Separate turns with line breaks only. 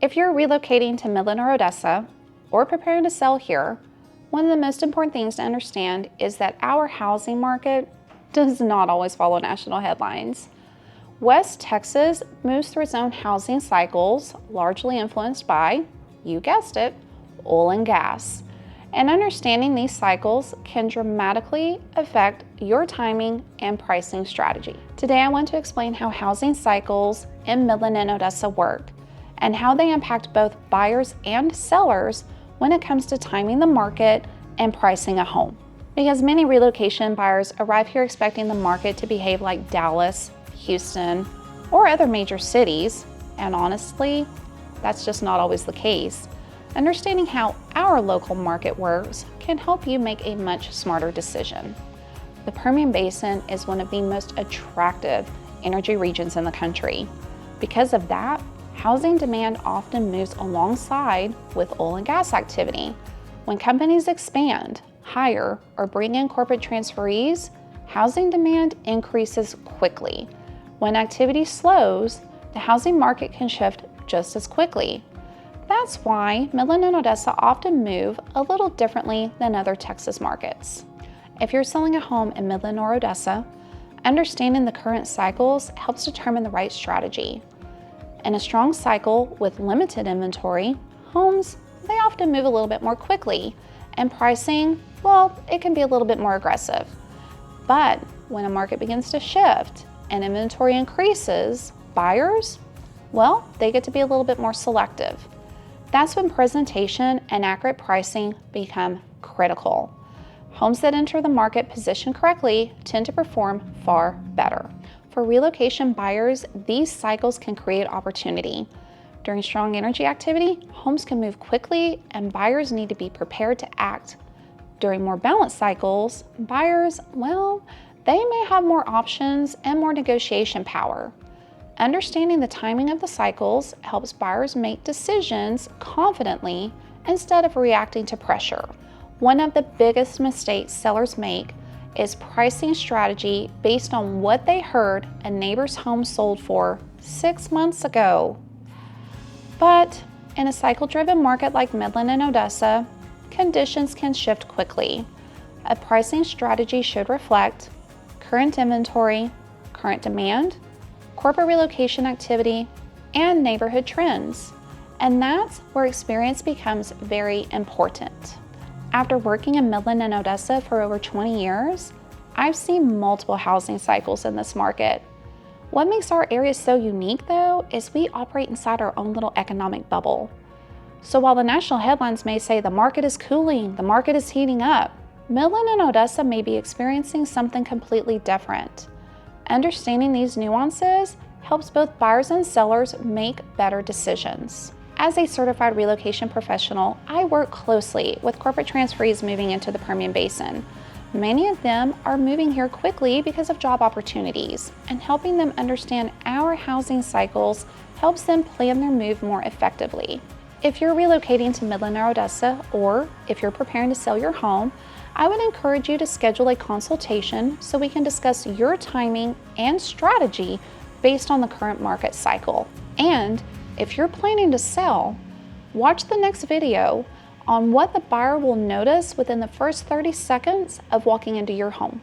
If you're relocating to Midland or Odessa, or preparing to sell here, one of the most important things to understand is that our housing market does not always follow national headlines. West Texas moves through its own housing cycles, largely influenced by, you guessed it, oil and gas. And understanding these cycles can dramatically affect your timing and pricing strategy. Today, I want to explain how housing cycles in Midland and Odessa work, and how they impact both buyers and sellers when it comes to timing the market and pricing a home. Because many relocation buyers arrive here expecting the market to behave like Dallas, Houston, or other major cities, and honestly, that's just not always the case. Understanding how our local market works can help you make a much smarter decision. The Permian Basin is one of the most attractive energy regions in the country. Because of that, housing demand often moves alongside with oil and gas activity. When companies expand, hire, or bring in corporate transferees, housing demand increases quickly. When activity slows, the housing market can shift just as quickly. That's why Midland and Odessa often move a little differently than other Texas markets. If you're selling a home in Midland or Odessa, understanding the current cycles helps determine the right strategy. In a strong cycle with limited inventory, homes, they often move a little bit more quickly, and pricing, well, it can be a little bit more aggressive. But when a market begins to shift and inventory increases, buyers, well, they get to be a little bit more selective. That's when presentation and accurate pricing become critical. Homes that enter the market positioned correctly tend to perform far better. For relocation buyers, these cycles can create opportunity. During strong energy activity, homes can move quickly and buyers need to be prepared to act. During more balanced cycles, buyers, well, they may have more options and more negotiation power. Understanding the timing of the cycles helps buyers make decisions confidently instead of reacting to pressure. One of the biggest mistakes sellers make is pricing strategy based on what they heard a neighbor's home sold for 6 months ago. But in a cycle-driven market like Midland and Odessa, conditions can shift quickly. A pricing strategy should reflect current inventory, current demand, corporate relocation activity, and neighborhood trends. And that's where experience becomes very important. After working in Midland and Odessa for over 20 years, I've seen multiple housing cycles in this market. What makes our area so unique, though, is we operate inside our own little economic bubble. So while the national headlines may say the market is cooling, the market is heating up, Midland and Odessa may be experiencing something completely different. Understanding these nuances helps both buyers and sellers make better decisions. As a certified relocation professional, I work closely with corporate transferees moving into the Permian Basin. Many of them are moving here quickly because of job opportunities, and helping them understand our housing cycles helps them plan their move more effectively. If you're relocating to Midland or Odessa, or if you're preparing to sell your home, I would encourage you to schedule a consultation so we can discuss your timing and strategy based on the current market cycle. And if you're planning to sell, watch the next video on what the buyer will notice within the first 30 seconds of walking into your home.